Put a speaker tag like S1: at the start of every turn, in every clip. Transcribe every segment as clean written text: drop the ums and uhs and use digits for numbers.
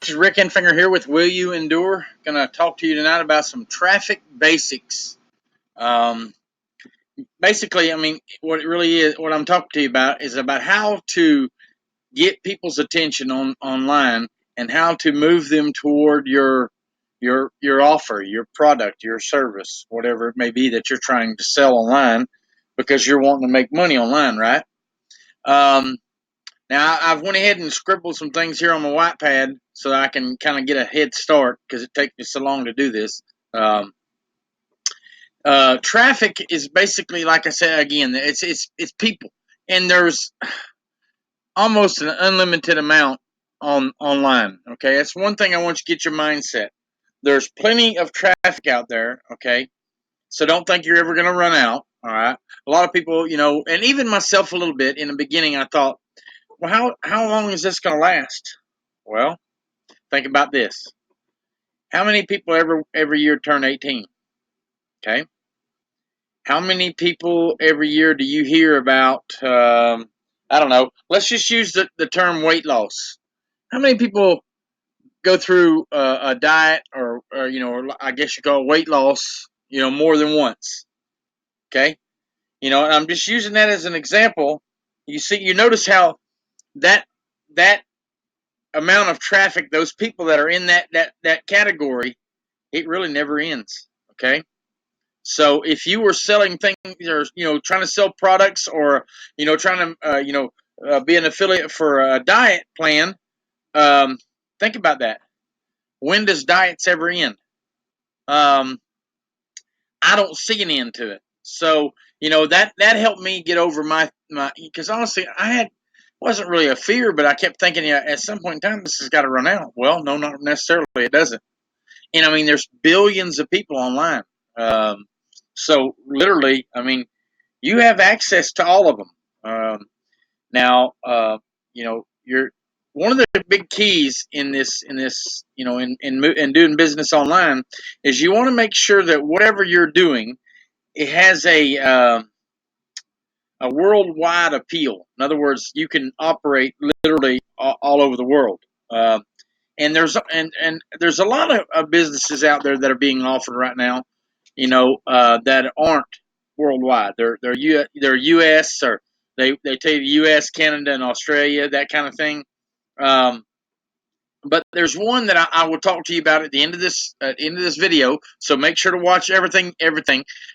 S1: This is Rick Enfinger here with Will You Endure. Going to talk to you tonight about some traffic basics. Um, Basically, what it really is, what I'm talking to you about is about how to get people's attention online and how to move them toward your offer, your product, your service, whatever it may be that you're trying to sell online, because you're wanting to make money online, right? Um, Now, I've went ahead and scribbled some things here on my white pad so that I can kind of get a head start because it takes me so long to do this. Um, Traffic is basically, like I said again, it's people, and there's almost an unlimited amount online. Okay, that's one thing I want you to get your mindset. There's plenty of traffic out there. Okay, so don't think you're ever going to run out. All right, a lot of people, and even myself a little bit in the beginning, I thought, well, how long is this going to last? Well, think about this. How many people every year turn 18? Okay. How many people every year do you hear about? I don't know. Let's just use the term weight loss. How many people go through a diet or I guess you call it weight loss, more than once? Okay. I'm just using that as an example. You notice how that that amount of traffic, those people that are in that category, it really never ends. Okay. So if you were selling things or trying to sell products or trying to be an affiliate for a diet plan, um, think about that. When does diets ever end? Um, I don't see an end to it. So that helped me get over my because honestly I had wasn't really a fear, but I kept thinking, yeah, at some point in time this has got to run out. Well, no, not necessarily. It doesn't. And there's billions of people online. Um, so literally, you have access to all of them. Now, you're one of the big keys in this, in doing business online is you want to make sure that whatever you're doing, it has a worldwide appeal. In other words, you can operate literally all over the world. Um, and there's a lot of businesses out there that are being offered right now, that aren't worldwide. They're U.S. or they tell you U.S., Canada, and Australia, that kind of thing. Um, but there's one that I will talk to you about at the end of this video. So make sure to watch everything.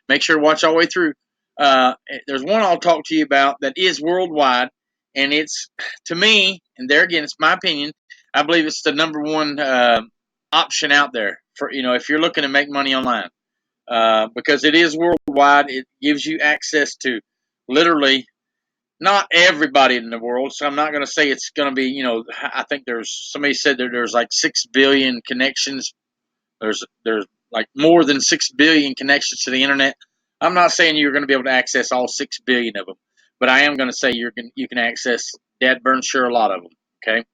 S1: Make sure to watch all the way through. There's one I'll talk to you about that is worldwide, and it's, to me, and there again, it's my opinion. I believe it's the number one option out there for if you're looking to make money online, because it is worldwide. It gives you access to literally not everybody in the world. So I'm not going to say it's going to be, I think somebody said that there's like 6 billion connections. There's like more than 6 billion connections to the internet. I'm not saying you're going to be able to access all 6 billion of them, but I am going to say you can access dead burn sure a lot of them. Okay.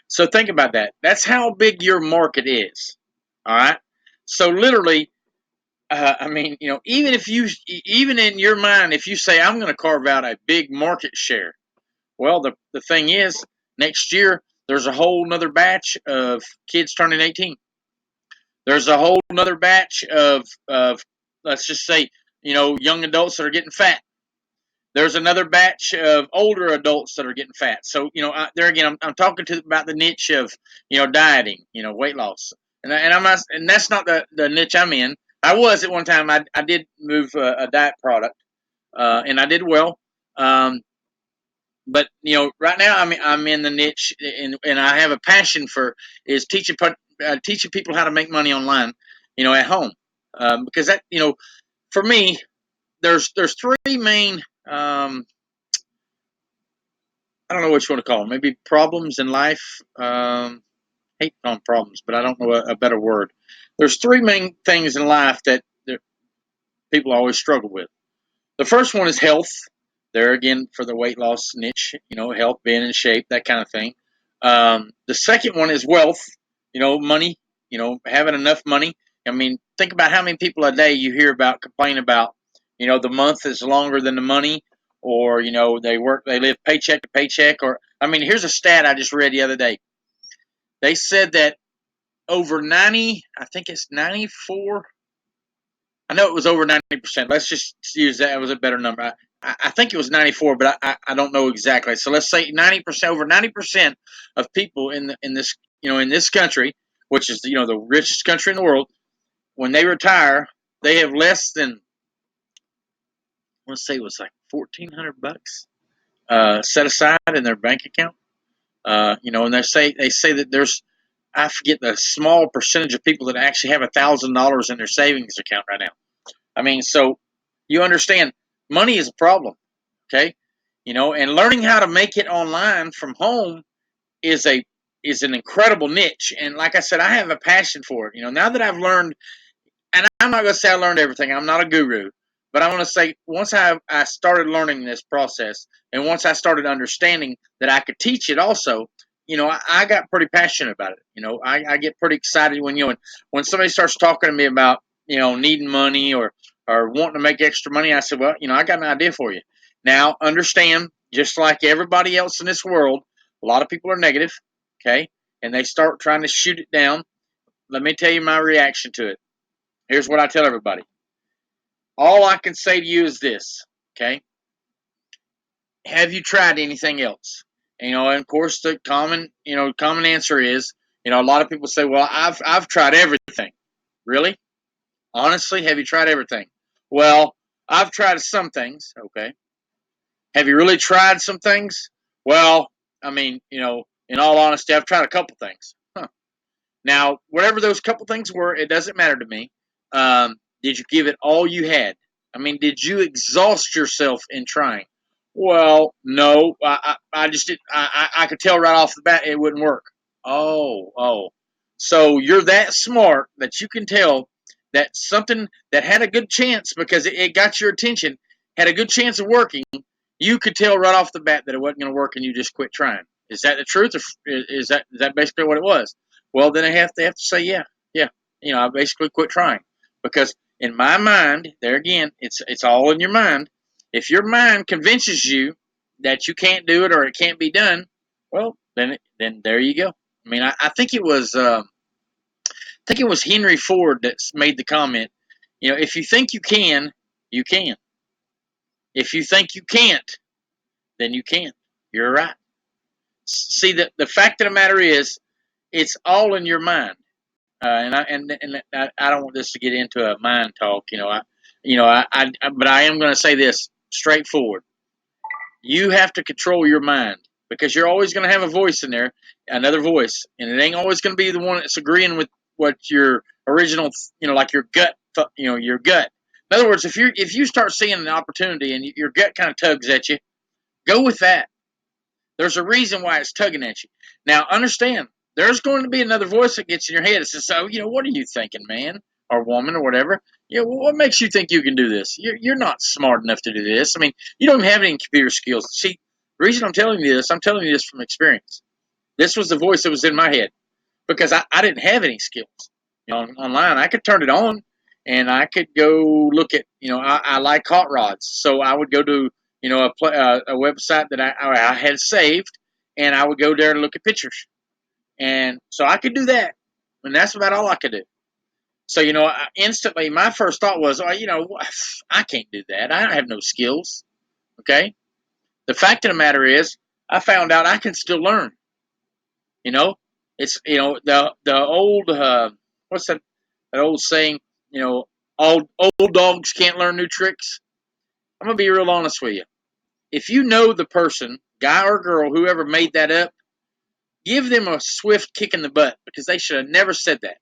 S1: So think about that. That's how big your market is. All right. So literally, even in your mind, if you say I'm going to carve out a big market share, well, the thing is, next year there's a whole nother batch of kids turning 18. There's a whole nother batch of let's just say, young adults that are getting fat. There's another batch of older adults that are getting fat. So, there again, I'm talking about the niche of, dieting, weight loss. And I'm not, and that's not the niche I'm in. I was at one time. I did move a diet product, and I did well. Um, but right now I'm in the niche, and I have a passion for is teaching people how to make money online, at home, because that for me there's three main, I don't know what you want to call them, maybe problems in life. Hate on problems, but I don't know a better word. There's three main things in life that people always struggle with. The first one is health. There again, for the weight loss niche, health, being in shape, that kind of thing. The second one is wealth, money, having enough money. Think about how many people a day you hear about complain about, the month is longer than the money, or, they live paycheck to paycheck. Or, here's a stat I just read the other day. They said that over 90, I think it's 94. I know it was over 90%. Let's just use that. It was a better number. I think it was 94, but I don't know exactly. So let's say 90%, over 90% of people in this, in this country, which is, the richest country in the world, when they retire, they have less than, let's say it was like $1,400 set aside in their bank account. And they say that there's, I forget the small percentage of people that actually have $1,000 in their savings account right now. I mean, so you understand, money is a problem, okay? And learning how to make it online from home is a is an incredible niche. And like I said, I have a passion for it. Now that I've learned, and I'm not going to say I learned everything. I'm not a guru, but I want to say once I started learning this process, and once I started understanding that I could teach it also, I got pretty passionate about it. I get pretty excited when somebody starts talking to me about needing money or wanting to make extra money. I said, well, I got an idea for you. Now understand, just like everybody else in this world, a lot of people are negative, okay, and they start trying to shoot it down. Let me tell you my reaction to it. Here's what I tell everybody. All I can say to you is this, okay? Have you tried anything else? And of course the common answer is, a lot of people say, well, I've tried everything. Really? Honestly, have you tried everything? Well, I've tried some things, okay? Have you really tried some things? Well, I mean, in all honesty, I've tried a couple things. Huh. Now, whatever those couple things were, it doesn't matter to me. Did you give it all you had? I mean, did you exhaust yourself in trying? Well, no. I just did. I could tell right off the bat it wouldn't work. Oh. So you're that smart that you can tell that something that had a good chance because it got your attention, had a good chance of working. You could tell right off the bat that it wasn't going to work, and you just quit trying. Is that the truth, or is that basically what it was? Well, then they have to say, yeah. I basically quit trying because in my mind, there again, it's all in your mind. If your mind convinces you that you can't do it or it can't be done, well, then there you go. I mean, I think it was Henry Ford that made the comment. If you think you can, you can. If you think you can't, then you can't. You're right. See, the fact of the matter is, it's all in your mind. And I don't want this to get into a mind talk. But I am going to say this straightforward. You have to control your mind because you're always going to have a voice in there, another voice, and it ain't always going to be the one that's agreeing with what your original, like your gut, your gut. In other words, if you start seeing an opportunity and your gut kind of tugs at you, go with that. There's a reason why it's tugging at you. Now, understand, there's going to be another voice that gets in your head that says, so, what are you thinking, man or woman or whatever? What makes you think you can do this? You're not smart enough to do this. I mean, you don't have any computer skills. See, the reason I'm telling you this from experience. This was the voice that was in my head because I didn't have any skills. Online, I could turn it on and I could go look at, I like hot rods. So I would go to, a website that I had saved and I would go there to look at pictures. And so I could do that. And that's about all I could do. So, instantly my first thought was, oh, I can't do that. I don't have no skills. Okay. The fact of the matter is, I found out I can still learn. You know, it's the old what's that old saying? Old dogs can't learn new tricks. I'm gonna be real honest with you. If you know the person, guy or girl, whoever made that up, give them a swift kick in the butt because they should have never said that.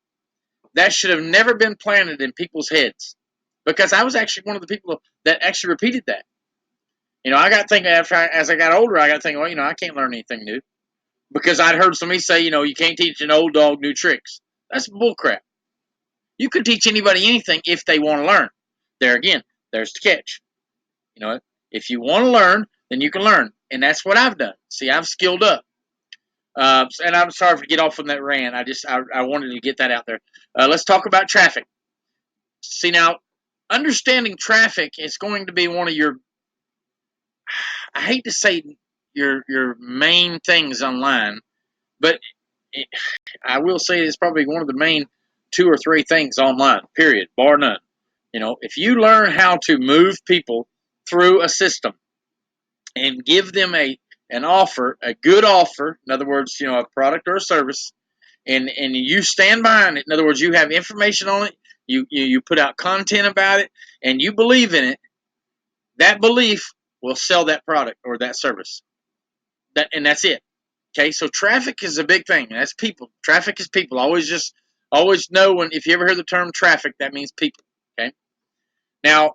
S1: That should have never been planted in people's heads. Because I was actually one of the people that actually repeated that. I got thinking as I got older, I got thinking, well, I can't learn anything new because I'd heard somebody say, you can't teach an old dog new tricks. That's bullcrap. You can teach anybody anything if they want to learn. There again, there's the catch. If you want to learn, then you can learn, and that's what I've done. See, I've skilled up. And I'm sorry to get off from that rant. I wanted to get that out there. Let's talk about traffic. See now, understanding traffic is going to be one of your. I hate to say your main things online, but I will say it's probably one of the main two or three things online, period, bar none. If you learn how to move people through a system and give them an offer, a good offer, in other words, a product or a service, and you stand behind it. In other words, you have information on it, you put out content about it, and you believe in it. That belief will sell that product or that service. And that's it. Okay, so traffic is a big thing. That's people. Traffic is people. Always know when if you ever hear the term traffic, that means people. Okay. Now,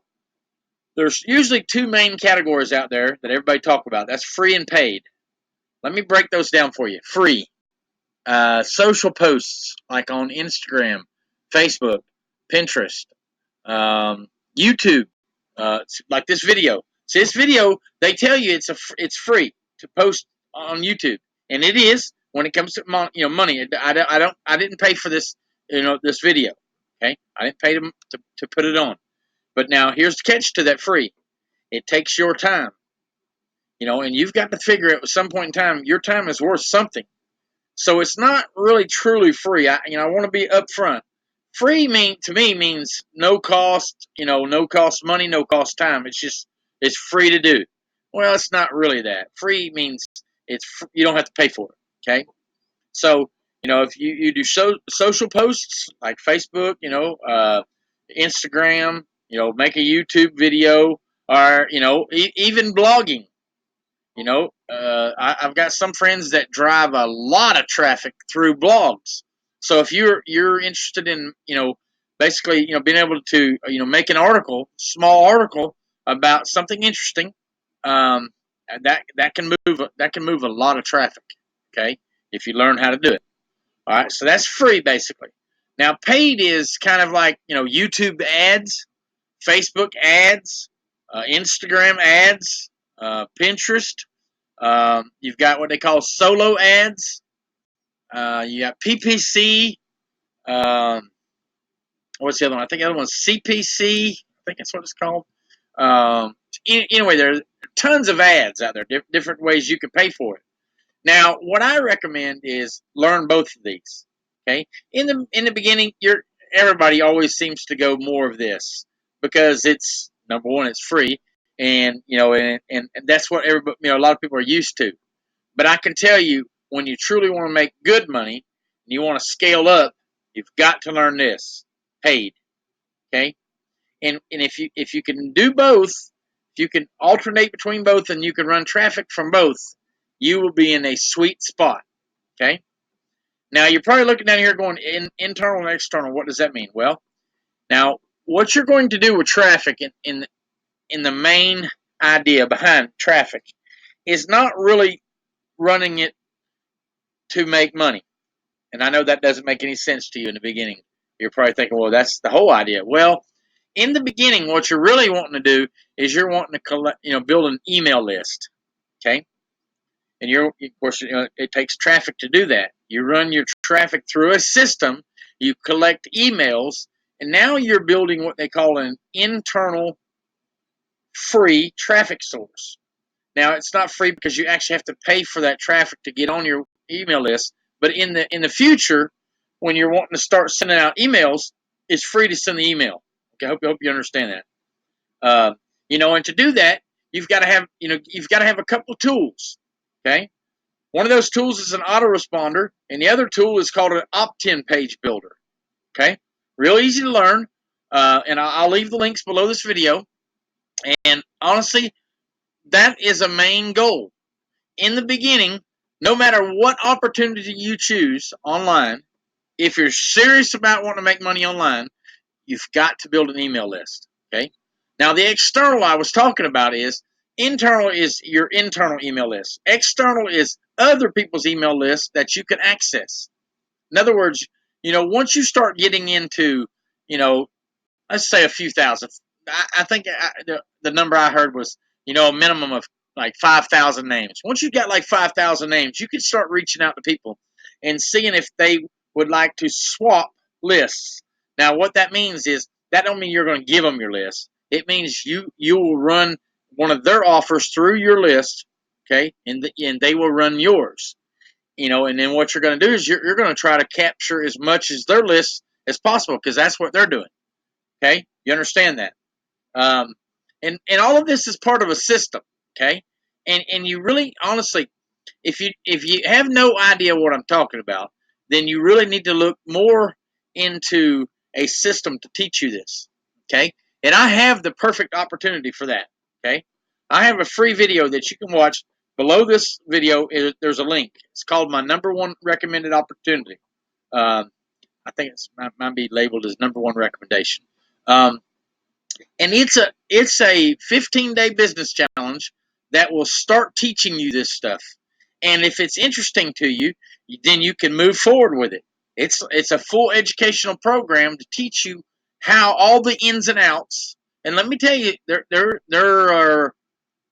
S1: there's usually two main categories out there that everybody talk about. That's free and paid. Let me break those down for you. Free, social posts like on Instagram, Facebook, Pinterest, YouTube, like this video. See, this video, they tell you it's free to post on YouTube, and it is when it comes to money. I didn't pay for this this video. Okay, I didn't pay them to put it on. But now here's the catch to that free. It takes your time, and you've got to figure at some point in time your time is worth something. So it's not really truly free. I want to be upfront. Free to me means no cost, no cost money, no cost time. It's free to do. Well, it's not really that. Free means you don't have to pay for it. Okay, so if you do social posts like Facebook, Instagram, make a YouTube video, or even blogging. I've got some friends that drive a lot of traffic through blogs. So if you're interested in basically being able to make an article, small article about something interesting, um, that can move a lot of traffic. Okay, if you learn how to do it. All right, so that's free basically. Now paid is kind of like YouTube ads, Facebook ads, Instagram ads, Pinterest. You've got what they call solo ads. You got PPC. Um, what's the other one? I think the other one's CPC. I think that's what it's called. Anyway, there are tons of ads out there, different ways you can pay for it. Now, what I recommend is learn both of these. Okay, in the beginning, everybody always seems to go more of this because it's number one, it's free, and and that's what everybody, a lot of people are used to. But I can tell you, when you truly want to make good money and you want to scale up, you've got to learn this paid. Okay, and if you can do both, if you can alternate between both, and you can run traffic from both, you will be in a sweet spot. Okay. Now you're probably looking down here going internal and external. What does that mean? Well, now what you're going to do with traffic in the main idea behind traffic is not really running it to make money. And I know that doesn't make any sense to you in the beginning. You're probably thinking, well, that's the whole idea. Well, in the beginning, what you're really wanting to do is you're wanting to collect, build an email list. Okay. And of course, it takes traffic to do that. You run your traffic through a system, you collect emails, and now you're building what they call an internal free traffic source. Now, it's not free because you actually have to pay for that traffic to get on your email list. But in the future, when you're wanting to start sending out emails, it's free to send the email. Okay, I hope you understand that. And to do that, you've got to have a couple of tools. Okay, one of those tools is an autoresponder, and the other tool is called an opt-in page builder. Okay, real easy to learn, and I'll leave the links below this video. And honestly, that is a main goal. In the beginning, no matter what opportunity you choose online, if you're serious about wanting to make money online, you've got to build an email list. Okay. Now, the external I was talking about is internal is your internal email list. External is other people's email lists that you can access. In other words, once you start getting into, let's say a few thousand. I think the number I heard was, a minimum of like 5,000 names. Once you've got like 5,000 names, you can start reaching out to people and seeing if they would like to swap lists. Now, what that means is that don't mean you're going to give them your list. It means you will run one of their offers through your list, okay, and they will run yours. And then what you're going to do is you're going to try to capture as much as their list as possible because that's what they're doing. Okay, you understand that? Um, and all of this is part of a system. Okay, and you really honestly, if you have no idea what I'm talking about, then you really need to look more into a system to teach you this. Okay, and I have the perfect opportunity for that. Okay, I have a free video that you can watch. Below this video, there's a link. It's called my number one recommended opportunity. Um, I think it might be labeled as number one recommendation. Um, and it's a 15-day business challenge that will start teaching you this stuff. And if it's interesting to you, then you can move forward with it. It's a full educational program to teach you how all the ins and outs. And let me tell you,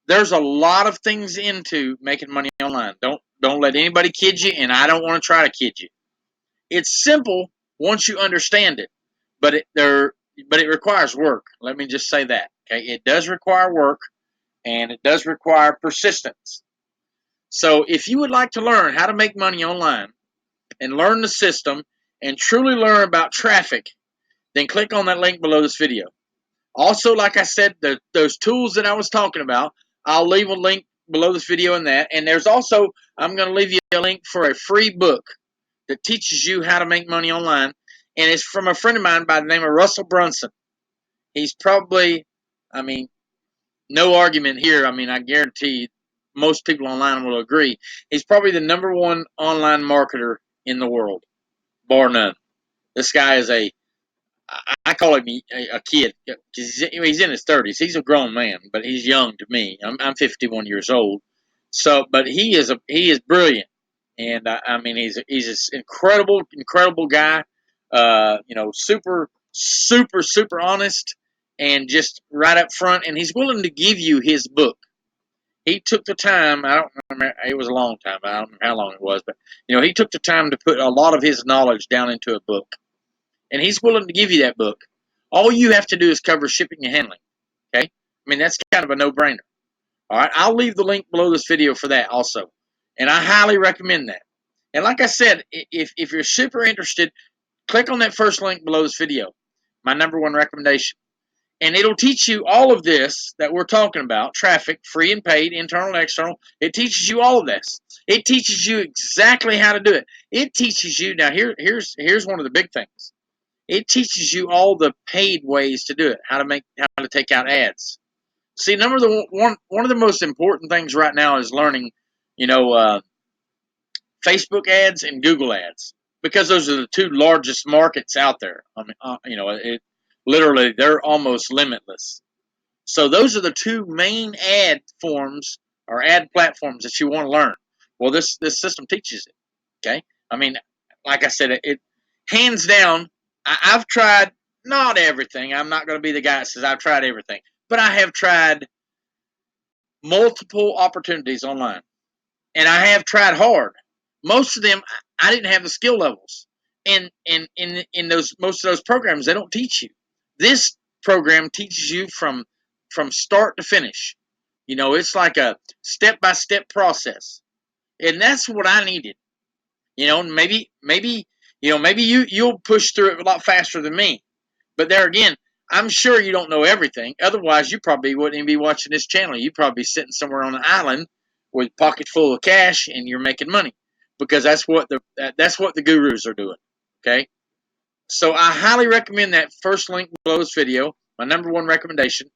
S1: there's a lot of things into making money online. Don't let anybody kid you, and I don't want to try to kid you. It's simple once you understand it, but it requires work. Let me just say that. Okay, it does require work, and it does require persistence. So if you would like to learn how to make money online and learn the system and truly learn about traffic, then click on that link below this video. Also, like I said, those tools that I was talking about, I'll leave a link below this video in that. And there's also, I'm going to leave you a link for a free book that teaches you how to make money online. And it's from a friend of mine by the name of Russell Brunson. He's probably, I mean, no argument here. I mean, I guarantee most people online will agree. He's probably the number one online marketer in the world, bar none. This guy is I call him a kid because he's in his 30s. He's a grown man, but he's young to me. I'm 51 years old. So, but he is brilliant, and I mean he's this incredible guy. Super super honest, and just right up front. And he's willing to give you his book. He took the time. I don't remember. It was a long time. I don't remember how long it was, but he took the time to put a lot of his knowledge down into a book, and he's willing to give you that book. All you have to do is cover shipping and handling. Okay, I mean that's kind of a no-brainer. All right, I'll leave the link below this video for that also, and I highly recommend that. And like I said, if you're super interested, click on that first link below this video, my number one recommendation, and it'll teach you all of this that we're talking about: traffic, free and paid, internal and external. It teaches you all of this. It teaches you exactly how to do it. It teaches you now. Here's one of the big things. It teaches you all the paid ways to do it, how to take out ads. See, one of the most important things right now is learning, you know, uh, Facebook ads and Google ads, because those are the two largest markets out there. I mean, it literally they're almost limitless. So those are the two main ad forms or ad platforms that you want to learn. Well, this system teaches it. Okay, I mean, like I said, it hands down. I've tried not everything. I'm not going to be the guy that says I've tried everything, but I have tried multiple opportunities online, and I have tried hard. Most of them, I didn't have the skill levels, and in those most of those programs, they don't teach you. This program teaches you from start to finish. It's like a step by step process, and that's what I needed. Maybe you'll push through it a lot faster than me. But there again, I'm sure you don't know everything. Otherwise, you probably wouldn't even be watching this channel. You'd probably be sitting somewhere on an island with a pocket full of cash and you're making money, because that's what the gurus are doing. Okay, so I highly recommend that first link below this video, my number one recommendation.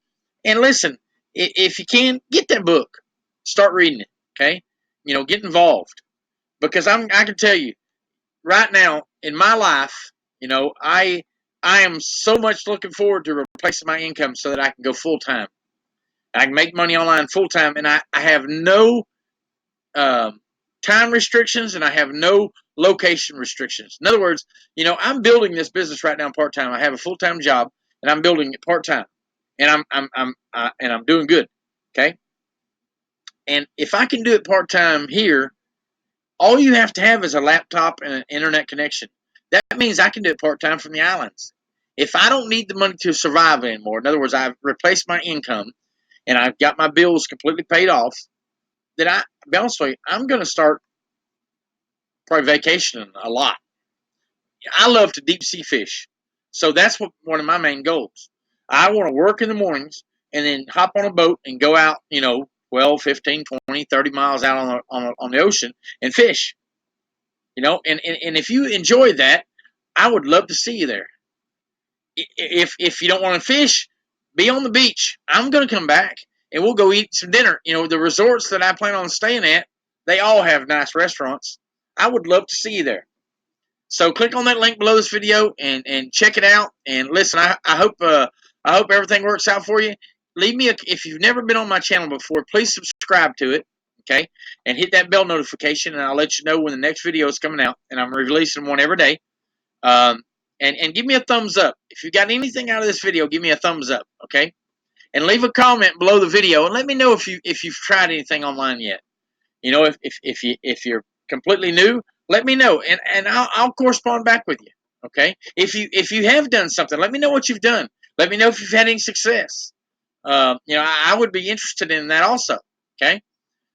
S1: And listen, if you can, get that book, start reading it. Okay, get involved, because I can tell you right now in my life, I am so much looking forward to replacing my income so that I can go full time. I can make money online full time, and I have no um, time restrictions, and I have no location restrictions. In other words, I'm building this business right now part time. I have a full time job, and I'm building it part time, and I'm doing good. Okay, and if I can do it part time here, all you have to have is a laptop and an internet connection. That means I can do it part time from the islands. If I don't need the money to survive anymore, in other words, I've replaced my income and I've got my bills completely paid off, then be honest with you, I'm going to start probably vacationing a lot. I love to deep sea fish. So that's one of my main goals. I want to work in the mornings and then hop on a boat and go out, 12, 15, 20, 30 miles out on the ocean and fish. And if you enjoy that, I would love to see you there. If you don't want to fish, be on the beach. I'm going to come back and we'll go eat some dinner. The resorts that I plan on staying at, they all have nice restaurants. I would love to see you there. So click on that link below this video and check it out. And listen, I hope everything works out for you. Leave me if you've never been on my channel before, please subscribe to it, okay? And hit that bell notification, and I'll let you know when the next video is coming out. And I'm releasing one every day. And give me a thumbs up if you got anything out of this video. Give me a thumbs up, okay? And leave a comment below the video and let me know if you've tried anything online yet. If you're completely new, let me know, and I'll correspond back with you. Okay. If you have done something, let me know what you've done. Let me know if you've had any success. I would be interested in that also. Okay.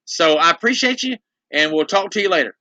S1: So I appreciate you, and we'll talk to you later.